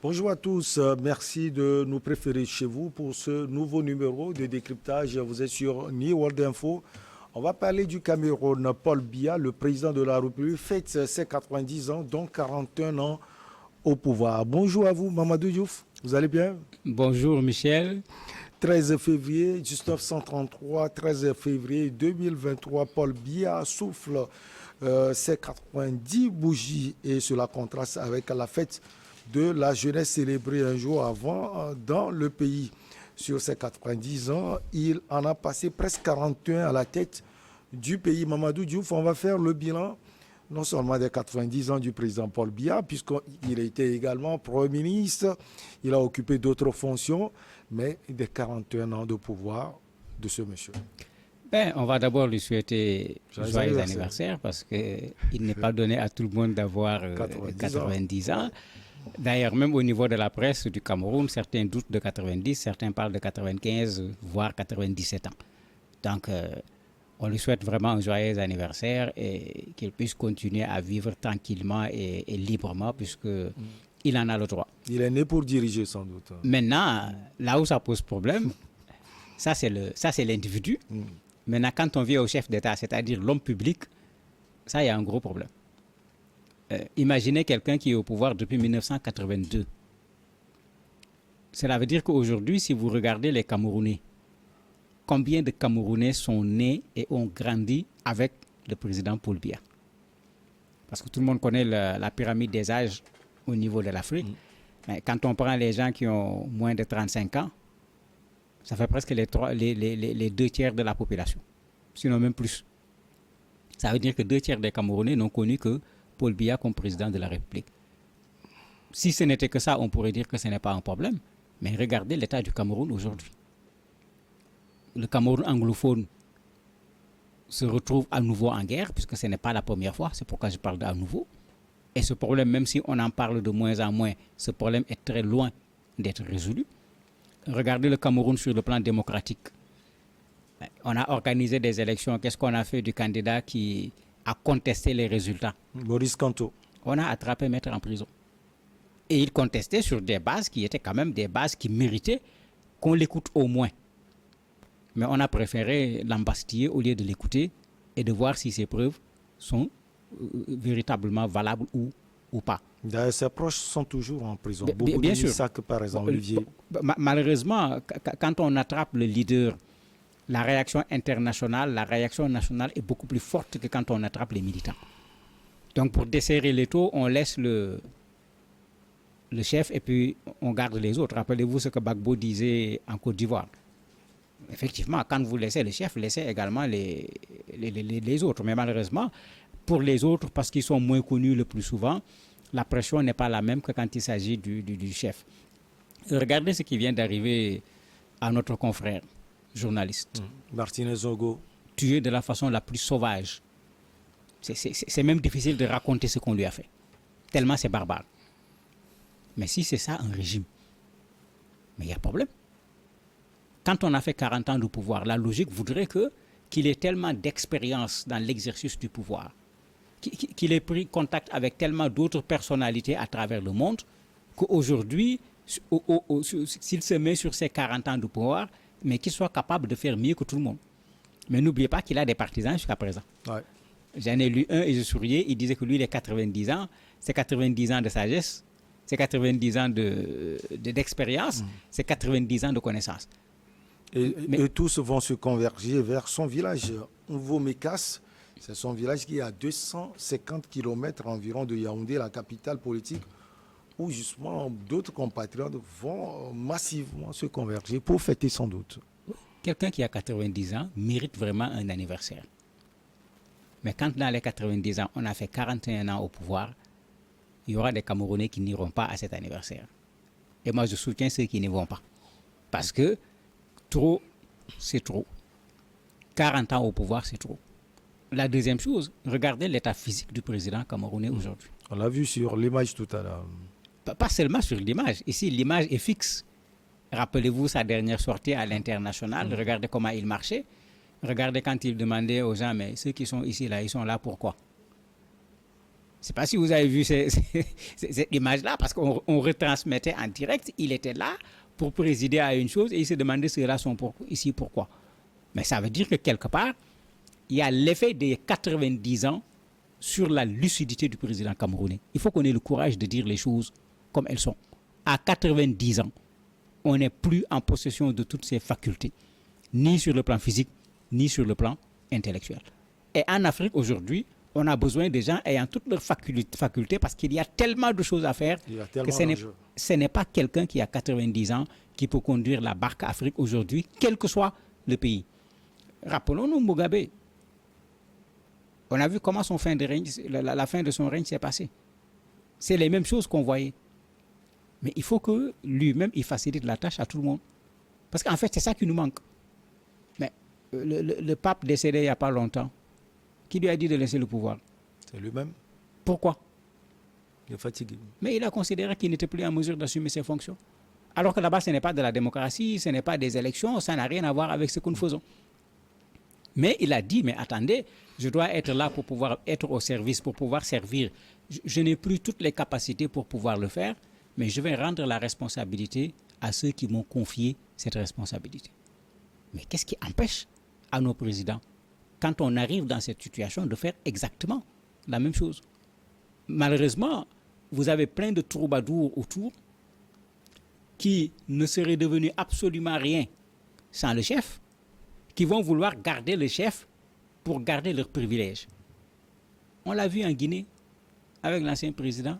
Bonjour à tous, merci de nous préférer chez vous pour ce nouveau numéro de décryptage. Vous êtes sur New World Info. On va parler du Cameroun. Paul Biya, le président de la République, fête ses 90 ans, dont 41 ans au pouvoir. Bonjour à vous, Mamadou Diouf. Vous allez bien? Bonjour, Michel. 13 février 1933, 13 février 2023, Paul Biya souffle ses 90 bougies et cela contraste avec la fête de la jeunesse célébrée un jour avant dans le pays. Sur ses 90 ans, il en a passé presque 41 à la tête du pays. Mamadou Diouf, on va faire le bilan non seulement des 90 ans du président Paul Biya, puisqu'il était également Premier ministre, il a occupé d'autres fonctions, mais des 41 ans de pouvoir de ce monsieur. On va d'abord lui souhaiter joyeux anniversaire parce qu'il n'est pas donné à tout le monde d'avoir 90 ans. D'ailleurs, même au niveau de la presse du Cameroun, certains doutent de 90, certains parlent de 95, voire 97 ans. Donc, on lui souhaite vraiment un joyeux anniversaire et qu'il puisse continuer à vivre tranquillement et librement puisqu'il en a le droit. Il est né pour diriger sans doute. Maintenant, là où ça pose problème, ça c'est l'individu. Maintenant, quand on vient au chef d'État, c'est-à-dire l'homme public, ça, il y a un gros problème. Imaginez quelqu'un qui est au pouvoir depuis 1982. Cela veut dire qu'aujourd'hui, si vous regardez les Camerounais, combien de Camerounais sont nés et ont grandi avec le président Paul Biya? Parce que tout le monde connaît la pyramide des âges au niveau de l'Afrique. Mais quand on prend les gens qui ont moins de 35 ans, ça fait presque les 2 tiers de la population, sinon même plus. Ça veut dire que 2 tiers des Camerounais n'ont connu que Paul Biya comme président de la République. Si ce n'était que ça, on pourrait dire que ce n'est pas un problème. Mais regardez l'état du Cameroun aujourd'hui. Le Cameroun anglophone se retrouve à nouveau en guerre, puisque ce n'est pas la première fois, c'est pourquoi je parle d'à nouveau. Et ce problème, même si on en parle de moins en moins, ce problème est très loin d'être résolu. Regardez le Cameroun sur le plan démocratique. On a organisé des élections. Qu'est-ce qu'on a fait du candidat qui a contesté les résultats? Maurice Kamto. On a attrapé Maître en prison. Et il contestait sur des bases qui étaient quand même des bases qui méritaient qu'on l'écoute au moins. Mais on a préféré l'embastiller au lieu de l'écouter et de voir si ses preuves sont véritablement valables ou pas. D'ailleurs, ses proches sont toujours en prison. Bien sûr. Ça que par exemple, Olivier. Malheureusement, quand on attrape le leader, la réaction internationale, la réaction nationale est beaucoup plus forte que quand on attrape les militants. Donc pour desserrer les taux, on laisse le chef et puis on garde les autres. Rappelez-vous ce que Gbagbo disait en Côte d'Ivoire. Effectivement, quand vous laissez le chef, laissez également les autres. Mais malheureusement, pour les autres, parce qu'ils sont moins connus le plus souvent, la pression n'est pas la même que quand il s'agit du chef. Regardez ce qui vient d'arriver à notre confrère journaliste. Martinez Ogo. Tué de la façon la plus sauvage. C'est même difficile de raconter ce qu'on lui a fait. Tellement c'est barbare. Mais si c'est ça un régime, mais il y a problème. Quand on a fait 40 ans de pouvoir, la logique voudrait qu'il ait tellement d'expérience dans l'exercice du pouvoir, qu'il ait pris contact avec tellement d'autres personnalités à travers le monde, qu'aujourd'hui, s'il se met sur ses 40 ans de pouvoir, mais qu'il soit capable de faire mieux que tout le monde. Mais n'oubliez pas qu'il a des partisans jusqu'à présent. Ouais. J'en ai lu un et je souriais, il disait que lui, il a 90 ans, c'est 90 ans de sagesse, c'est 90 ans d'expérience, c'est 90 ans de connaissance. Et tous vont se converger vers son village. Nouveau-Mécasse, c'est son village qui est à 250 km environ de Yaoundé, la capitale politique, où justement d'autres compatriotes vont massivement se converger pour fêter sans doute. Quelqu'un qui a 90 ans mérite vraiment un anniversaire. Mais quand dans les 90 ans, on a fait 41 ans au pouvoir, il y aura des Camerounais qui n'iront pas à cet anniversaire. Et moi, je soutiens ceux qui n'y vont pas. Parce que trop, c'est trop. 40 ans au pouvoir, c'est trop. La deuxième chose, regardez l'état physique du président camerounais aujourd'hui. On l'a vu sur l'image tout à l'heure. Pas seulement sur l'image. Ici, l'image est fixe. Rappelez-vous sa dernière sortie à l'international. Regardez comment il marchait. Regardez quand il demandait aux gens, mais ceux qui sont ici, là, ils sont là pourquoi? sais pas si vous avez vu cette image-là, parce qu'on retransmettait en direct. Il était là pour présider à une chose et il se demandait ceux-là sont ici pourquoi. Mais ça veut dire que quelque part, il y a l'effet des 90 ans sur la lucidité du président camerounais. Il faut qu'on ait le courage de dire les choses comme elles sont. À 90 ans, on n'est plus en possession de toutes ses facultés, ni sur le plan physique, ni sur le plan intellectuel. Et en Afrique, aujourd'hui, on a besoin des gens ayant toutes leurs facultés parce qu'il y a tellement de choses à faire que ce n'est pas quelqu'un qui a 90 ans qui peut conduire la barque Afrique aujourd'hui, quel que soit le pays. Rappelons-nous Mugabe. On a vu comment son fin de règne, la fin de son règne s'est passée. C'est les mêmes choses qu'on voyait. Mais il faut que lui-même, il facilite la tâche à tout le monde. Parce qu'en fait, c'est ça qui nous manque. Mais le pape décédé il n'y a pas longtemps, qui lui a dit de laisser le pouvoir? C'est lui-même. Pourquoi? Il est fatigué. Mais il a considéré qu'il n'était plus en mesure d'assumer ses fonctions. Alors que là-bas, ce n'est pas de la démocratie, ce n'est pas des élections, ça n'a rien à voir avec ce que nous faisons. Mais il a dit, mais attendez, je dois être là pour pouvoir être au service, pour pouvoir servir. Je n'ai plus toutes les capacités pour pouvoir le faire, mais je vais rendre la responsabilité à ceux qui m'ont confié cette responsabilité. Mais qu'est-ce qui empêche à nos présidents, quand on arrive dans cette situation, de faire exactement la même chose? Malheureusement, vous avez plein de troubadours autour qui ne seraient devenus absolument rien sans le chef, qui vont vouloir garder le chef pour garder leurs privilèges. On l'a vu en Guinée avec l'ancien président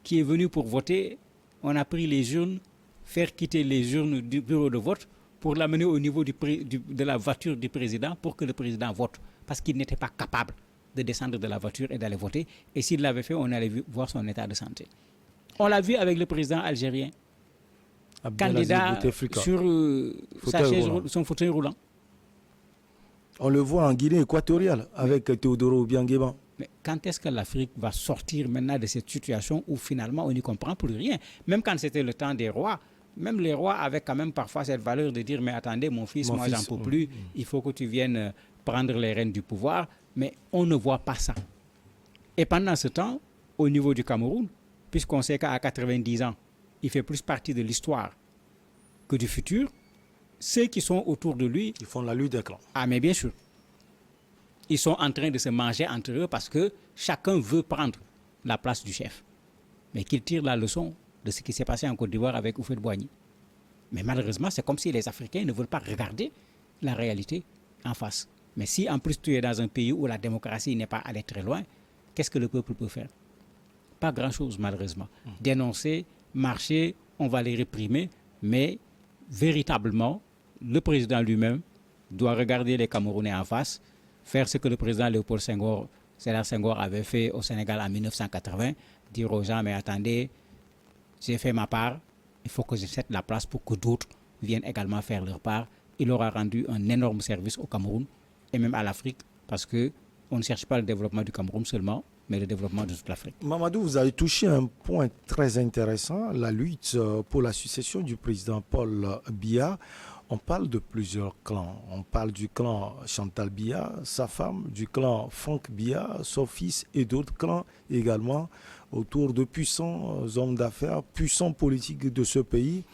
qui est venu pour voter. On a pris les urnes, faire quitter les urnes du bureau de vote pour l'amener au niveau de la voiture du président pour que le président vote, parce qu'il n'était pas capable de descendre de la voiture et d'aller voter. Et s'il l'avait fait, on allait voir son état de santé. On l'a vu avec le président algérien, candidat sur son fauteuil roulant. On le voit en Guinée équatoriale avec Teodoro Obiang-Nguema. Mais quand est-ce que l'Afrique va sortir maintenant de cette situation où finalement on n'y comprend plus rien? Même quand c'était le temps des rois, même les rois avaient quand même parfois cette valeur de dire mais attendez mon fils, moi j'en peux plus, il faut que tu viennes prendre les rênes du pouvoir. Mais on ne voit pas ça. Et pendant ce temps, au niveau du Cameroun, puisqu'on sait qu'à 90 ans, il fait plus partie de l'histoire que du futur, ceux qui sont autour de lui... Ils font la lutte des clans. Ah mais bien sûr. Ils sont en train de se manger entre eux parce que chacun veut prendre la place du chef. Mais qu'ils tirent la leçon de ce qui s'est passé en Côte d'Ivoire avec Houphouët-Boigny. Mais malheureusement, c'est comme si les Africains ne veulent pas regarder la réalité en face. Mais si en plus tu es dans un pays où la démocratie n'est pas allée très loin, qu'est-ce que le peuple peut faire? Pas grand-chose malheureusement. Dénoncer, marcher, on va les réprimer, mais véritablement, le président lui-même doit regarder les Camerounais en face, faire ce que le président Léopold Sédar Senghor avait fait au Sénégal en 1980, dire aux gens, mais attendez, j'ai fait ma part, il faut que je cède la place pour que d'autres viennent également faire leur part. Il aura rendu un énorme service au Cameroun et même à l'Afrique, parce qu'on ne cherche pas le développement du Cameroun seulement, mais le développement de toute l'Afrique. Mamadou, vous avez touché un point très intéressant, la lutte pour la succession du président Paul Biya. On parle de plusieurs clans. On parle du clan Chantal Biya, sa femme, du clan Franck Biya, son fils et d'autres clans également autour de puissants hommes d'affaires, puissants politiques de ce pays.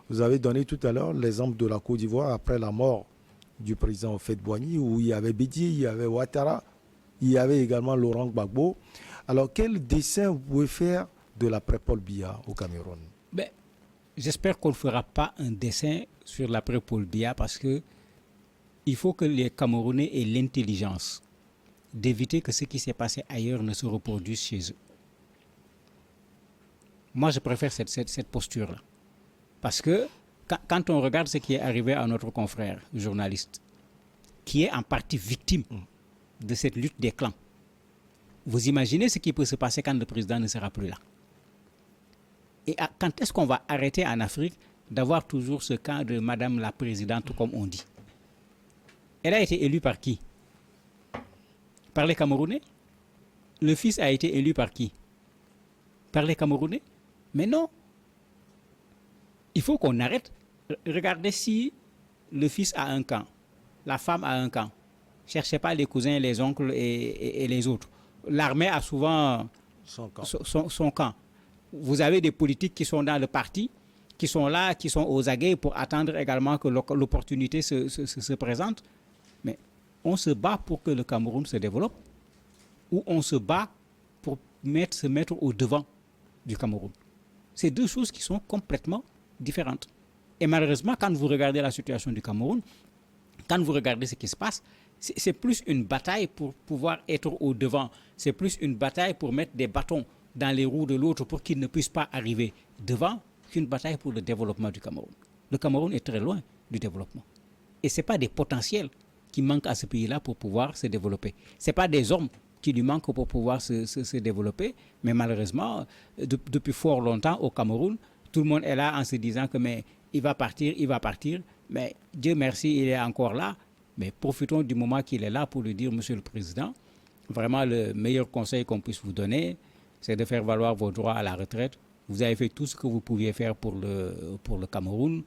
Vous avez donné tout à l'heure l'exemple de la Côte d'Ivoire après la mort du président Houphouët-Boigny, où il y avait Bédié, il y avait Ouattara, il y avait également Laurent Gbagbo. Alors, quel dessin vous pouvez faire de l'après-Paul Biya au Cameroun? J'espère qu'on ne fera pas un dessin sur l'après-Paul Biya parce que il faut que les Camerounais aient l'intelligence d'éviter que ce qui s'est passé ailleurs ne se reproduise chez eux. Moi, je préfère cette posture-là. Parce que quand on regarde ce qui est arrivé à notre confrère journaliste, qui est en partie victime de cette lutte des clans, vous imaginez ce qui peut se passer quand le président ne sera plus là? Et quand est-ce qu'on va arrêter en Afrique d'avoir toujours ce cas de Madame la Présidente, comme on dit? Elle a été élue par qui? Par les Camerounais? Le fils a été élu par qui? Par les Camerounais? Mais non. Il faut qu'on arrête. Regardez si le fils a un camp, la femme a un camp. Cherchez pas les cousins, les oncles et les autres. L'armée a souvent son camp. Vous avez des politiques qui sont dans le parti, qui sont là, qui sont aux aguets pour attendre également que l'opportunité se présente. Mais on se bat pour que le Cameroun se développe ou on se bat pour se mettre au devant du Cameroun. C'est deux choses qui sont complètement différentes. Et malheureusement, quand vous regardez la situation du Cameroun, quand vous regardez ce qui se passe, c'est plus une bataille pour pouvoir être au devant. C'est plus une bataille pour mettre des bâtons dans les roues de l'autre pour qu'il ne puisse pas arriver devant qu'une bataille pour le développement du Cameroun. Le Cameroun est très loin du développement. Et ce n'est pas des potentiels qui manquent à ce pays-là pour pouvoir se développer. Ce n'est pas des hommes qui lui manquent pour pouvoir se développer. Mais malheureusement, depuis fort longtemps au Cameroun, tout le monde est là en se disant que mais, il va partir. Mais Dieu merci, il est encore là. Mais profitons du moment qu'il est là pour lui dire, Monsieur le Président, vraiment le meilleur conseil qu'on puisse vous donner, c'est de faire valoir vos droits à la retraite. Vous avez fait tout ce que vous pouviez faire pour le Cameroun.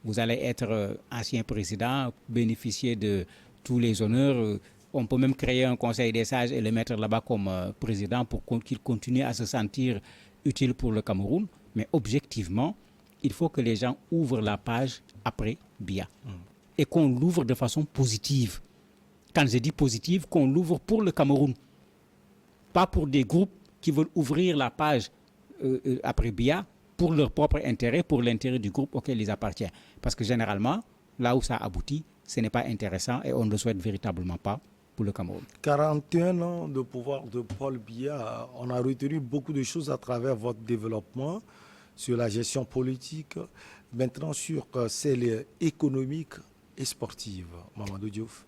Vous allez être ancien président, bénéficier de tous les honneurs. On peut même créer un conseil des sages et le mettre là-bas comme président pour qu'il continue à se sentir utile pour le Cameroun. Mais objectivement, il faut que les gens ouvrent la page après Biya. Et qu'on l'ouvre de façon positive. Quand je dis positive, qu'on l'ouvre pour le Cameroun. Pas pour des groupes qui veulent ouvrir la page après Biya pour leur propre intérêt, pour l'intérêt du groupe auquel ils appartiennent. Parce que généralement, là où ça aboutit, ce n'est pas intéressant et on ne le souhaite véritablement pas pour le Cameroun. 41 ans de pouvoir de Paul Biya, on a retenu beaucoup de choses à travers votre développement, sur la gestion politique, maintenant sur celle économique et sportive. Mamadou Diouf.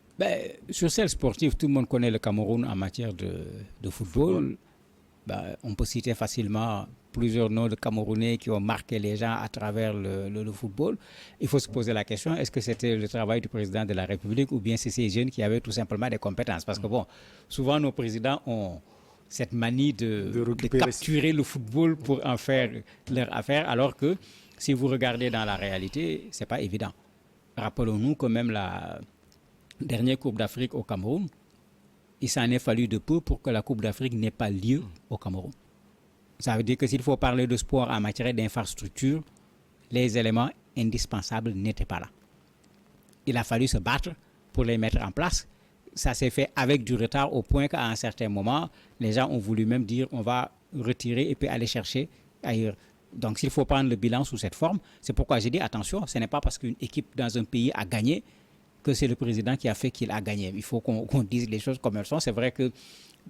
Sur celle sportive, tout le monde connaît le Cameroun en matière de football. On peut citer facilement plusieurs noms de Camerounais qui ont marqué les gens à travers le football. Il faut se poser la question, est-ce que c'était le travail du président de la République ou bien c'est ces jeunes qui avaient tout simplement des compétences? Parce que souvent nos présidents ont cette manie de capturer le football pour en faire leur affaire, alors que si vous regardez dans la réalité, ce n'est pas évident. Rappelons-nous que même la dernière Coupe d'Afrique au Cameroun, il s'en est fallu de peu pour que la Coupe d'Afrique n'ait pas lieu au Cameroun. Ça veut dire que s'il faut parler de sport en matière d'infrastructure, les éléments indispensables n'étaient pas là. Il a fallu se battre pour les mettre en place. Ça s'est fait avec du retard au point qu'à un certain moment, les gens ont voulu même dire on va retirer et puis aller chercher ailleurs. Donc s'il faut prendre le bilan sous cette forme, c'est pourquoi j'ai dit attention, ce n'est pas parce qu'une équipe dans un pays a gagné que c'est le président qui a fait qu'il a gagné. Il faut qu'on dise les choses comme elles sont. C'est vrai que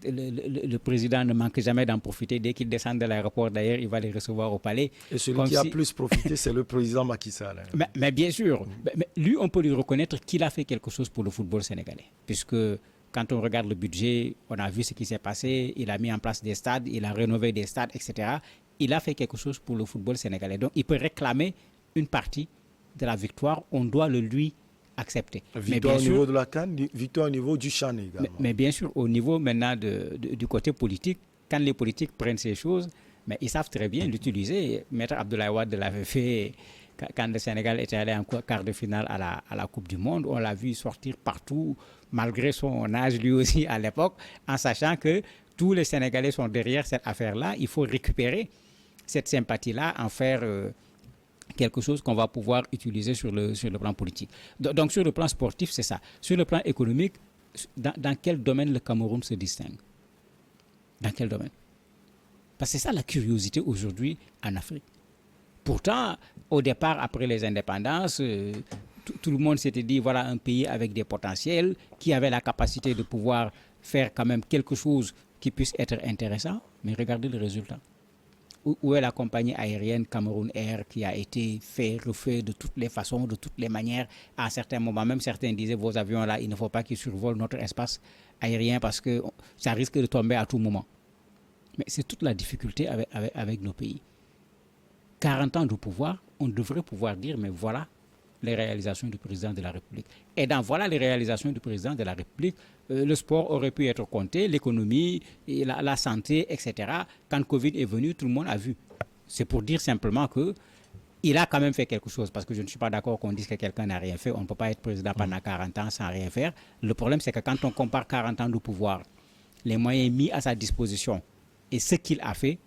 le président ne manque jamais d'en profiter. Dès qu'il descend de l'aéroport, d'ailleurs, il va les recevoir au palais. Et celui qui a plus profité, c'est le président Macky Sall. Mais bien sûr. Mais lui, on peut lui reconnaître qu'il a fait quelque chose pour le football sénégalais. Puisque quand on regarde le budget, on a vu ce qui s'est passé. Il a mis en place des stades, il a rénové des stades, etc. Il a fait quelque chose pour le football sénégalais. Donc, il peut réclamer une partie de la victoire. On doit le lui accepter. Victoire au niveau de la CAN, victoire au niveau du CHAN également. Mais bien sûr, au niveau maintenant du côté politique, quand les politiques prennent ces choses, mais ils savent très bien l'utiliser. Maître Abdoulaye Wade l'avait fait quand le Sénégal était allé en quart de finale à la Coupe du Monde. On l'a vu sortir partout, malgré son âge lui aussi à l'époque, en sachant que tous les Sénégalais sont derrière cette affaire-là. Il faut récupérer cette sympathie-là, en faire quelque chose qu'on va pouvoir utiliser sur le plan politique. Donc sur le plan sportif, c'est ça. Sur le plan économique, dans quel domaine le Cameroun se distingue? Dans quel domaine? Parce que c'est ça la curiosité aujourd'hui en Afrique. Pourtant, au départ, après les indépendances, tout le monde s'était dit, voilà un pays avec des potentiels, qui avait la capacité de pouvoir faire quand même quelque chose qui puisse être intéressant. Mais regardez le résultat. Où est la compagnie aérienne Cameroun Air qui a été refait de toutes les façons, de toutes les manières? À un certain moment, même certains disaient, vos avions là, il ne faut pas qu'ils survolent notre espace aérien parce que ça risque de tomber à tout moment. Mais c'est toute la difficulté avec nos pays. 40 ans de pouvoir, on devrait pouvoir dire, mais voilà les réalisations du président de la République. Et dans voilà les réalisations du président de la République, le sport aurait pu être compté, l'économie, la santé, etc. Quand Covid est venu, tout le monde a vu. C'est pour dire simplement qu'il a quand même fait quelque chose, parce que je ne suis pas d'accord qu'on dise que quelqu'un n'a rien fait. On ne peut pas être président pendant 40 ans sans rien faire. Le problème, c'est que quand on compare 40 ans de pouvoir, les moyens mis à sa disposition Et ce qu'il a fait,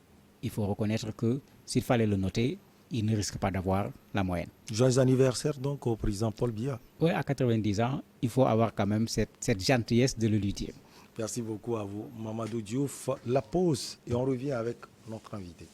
il faut reconnaître que s'il fallait le noter, il ne risque pas d'avoir la moyenne. Joyeux anniversaire donc au président Paul Biya. Oui, à 90 ans, il faut avoir quand même cette gentillesse de le lui dire. Merci beaucoup à vous, Mamadou Diouf. La pause et on revient avec notre invité.